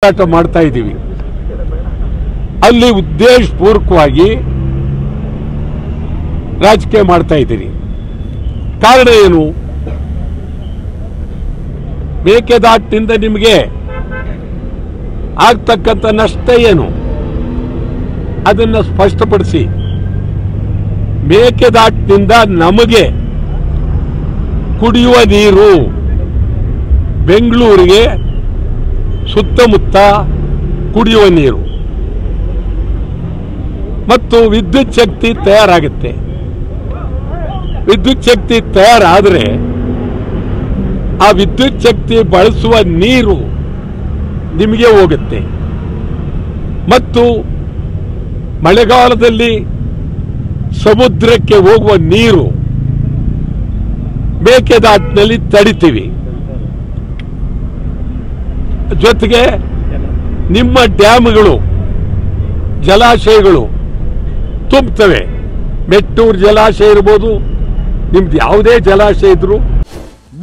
ಹೋರಾಟ ಮಾಡ್ತಾ ಇದ್ದೀವಿ. ಅಲ್ಲಿ ಉದ್ದೇಶಪೂರ್ವಕವಾಗಿ ರಾಜಕೀಯ ಮಾಡ್ತಾ ಇದ್ದೀರಿ. ಕಾರಣ ಏನು? ಮೇಕೆದಾಟಿನಿಂದ ನಿಮಗೆ ಆಗ್ತಕ್ಕಂಥ ನಷ್ಟ ಏನು ಅದನ್ನು ಸ್ಪಷ್ಟಪಡಿಸಿ. ಮೇಕೆದಾಟಿನಿಂದ ನಮಗೆ ಕುಡಿಯುವ ನೀರು ಬೆಂಗಳೂರಿಗೆ ಸುತ್ತಮುತ್ತ ಕುಡಿಯುವ ನೀರು ಮತ್ತು ವಿದ್ಯುತ್ ಶಕ್ತಿ ತಯಾರಾಗುತ್ತೆ. ವಿದ್ಯುತ್ ಶಕ್ತಿ ತಯಾರಾದರೆ ಆ ವಿದ್ಯುತ್ ಶಕ್ತಿ ಬಳಸುವ ನೀರು ನಿಮಗೆ ಹೋಗುತ್ತೆ ಮತ್ತು ಮಳೆಗಾಲದಲ್ಲಿ ಸಮುದ್ರಕ್ಕೆ ಹೋಗುವ ನೀರು ಮೇಕೆದಾಟಿನಲ್ಲಿ ತಡಿತೀವಿ. ಜೊತೆಗೆ ನಿಮ್ಮ ಡ್ಯಾಮ್ಗಳು ಜಲಾಶಯಗಳು ತುಂಬುತ್ತವೆ. ಮೆಟ್ಟೂರು ಜಲಾಶಯ ಇರ್ಬೋದು, ನಿಮ್ದು ಯಾವುದೇ ಜಲಾಶಯ ಇದ್ರು.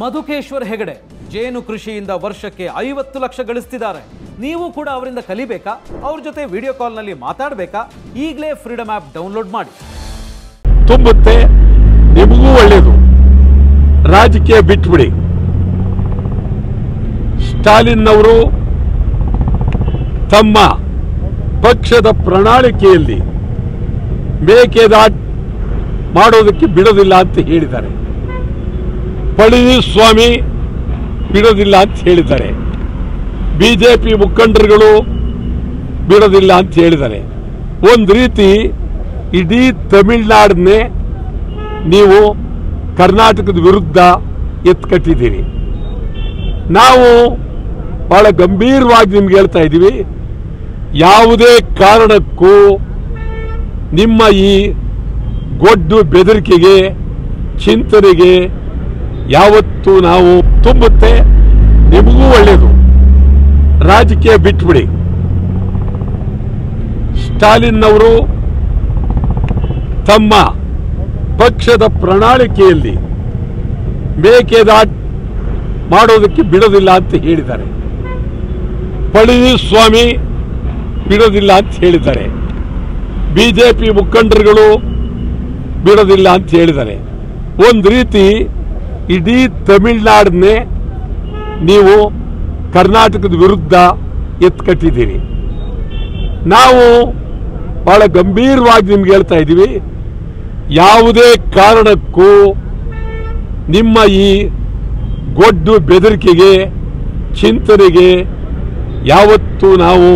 ಮಧುಕೇಶ್ವರ್ ಹೆಗಡೆ ಜೇನು ಕೃಷಿಯಿಂದ ವರ್ಷಕ್ಕೆ 50 ಲಕ್ಷ ಗಳಿಸ್ತಿದ್ದಾರೆ. ನೀವು ಕೂಡ ಅವರಿಂದ ಕಲಿಬೇಕಾ? ಅವ್ರ ಜೊತೆ ವಿಡಿಯೋ ಕಾಲ್ನಲ್ಲಿ ಮಾತಾಡಬೇಕಾ? ಈಗಲೇ ಫ್ರೀಡಮ್ ಆ್ಯಪ್ ಡೌನ್ಲೋಡ್ ಮಾಡಿ. ತುಂಬುತ್ತೆ, ನಿಮಗೂ ಒಳ್ಳೆಯದು. ರಾಜಕೀಯ ಬಿಟ್ಬಿಡಿ. ಸ್ಟಾಲಿನ್ ಅವರು ತಮ್ಮ ಪಕ್ಷದ ಪ್ರಣಾಳಿಕೆಯಲ್ಲಿ ಮೇಕೆದಾಟು ಮಾಡೋದಕ್ಕೆ ಬಿಡೋದಿಲ್ಲ ಅಂತ ಹೇಳಿದ್ದಾರೆ. ಪಳನಿಸ್ವಾಮಿ ಬಿಡೋದಿಲ್ಲ ಅಂತ ಹೇಳಿದ್ದಾರೆ. ಬಿಜೆಪಿ ಮುಖಂಡರುಗಳು ಬಿಡೋದಿಲ್ಲ ಅಂತ ಹೇಳಿದ್ದಾರೆ. ಒಂದು ರೀತಿ ಇಡೀ ತಮಿಳುನಾಡನ್ನೇ ನೀವು ಕರ್ನಾಟಕದ ವಿರುದ್ಧ ಎತ್ಕಟ್ಟಿದ್ದೀರಿ. ನಾವು ಬಹಳ ಗಂಭೀರವಾಗಿ ನಿಮ್ಗೆ ಹೇಳ್ತಾ ಇದ್ದೀವಿ, ಯಾವುದೇ ಕಾರಣಕ್ಕೂ ನಿಮ್ಮ ಈ ಗೊಡ್ಡು ಬೆದರಿಕೆಗೆ ಚಿಂತನೆಗೆ ಯಾವತ್ತೂ ನಾವು ತುಂಬುತ್ತೆ, ನಿಮಗೂ ಒಳ್ಳೆಯದು. ರಾಜಕೀಯ ಬಿಟ್ಬಿಡಿ. ಸ್ಟಾಲಿನ್ ಅವರು ತಮ್ಮ ಪಕ್ಷದ ಪ್ರಣಾಳಿಕೆಯಲ್ಲಿ ಮೇಕೆದಾಟು ಮಾಡೋದಕ್ಕೆ ಬಿಡೋದಿಲ್ಲ ಅಂತ ಹೇಳಿದ್ದಾರೆ. ಪಳನಿಸ್ವಾಮಿ ಬಿಡೋದಿಲ್ಲ ಅಂತ ಹೇಳಿದ್ದಾರೆ. ಬಿಜೆಪಿ ಮುಖಂಡರುಗಳು ಬಿಡೋದಿಲ್ಲ ಅಂತ ಹೇಳಿದ್ದಾರೆ. ಒಂದು ರೀತಿ ಇಡೀ ತಮಿಳುನಾಡನ್ನೇ ನೀವು ಕರ್ನಾಟಕದ ವಿರುದ್ಧ ಎತ್ಕಟ್ಟಿದ್ದೀರಿ. ನಾವು ಬಹಳ ಗಂಭೀರವಾಗಿ ನಿಮ್ಗೆ ಹೇಳ್ತಾ ಇದ್ದೀವಿ, ಯಾವುದೇ ಕಾರಣಕ್ಕೂ ನಿಮ್ಮ ಈ ಗೊಡ್ಡು ಬೆದರಿಕೆಗೆ ಚಿಂತನೆಗೆ ಯಾವತ್ತೂ ನಾವು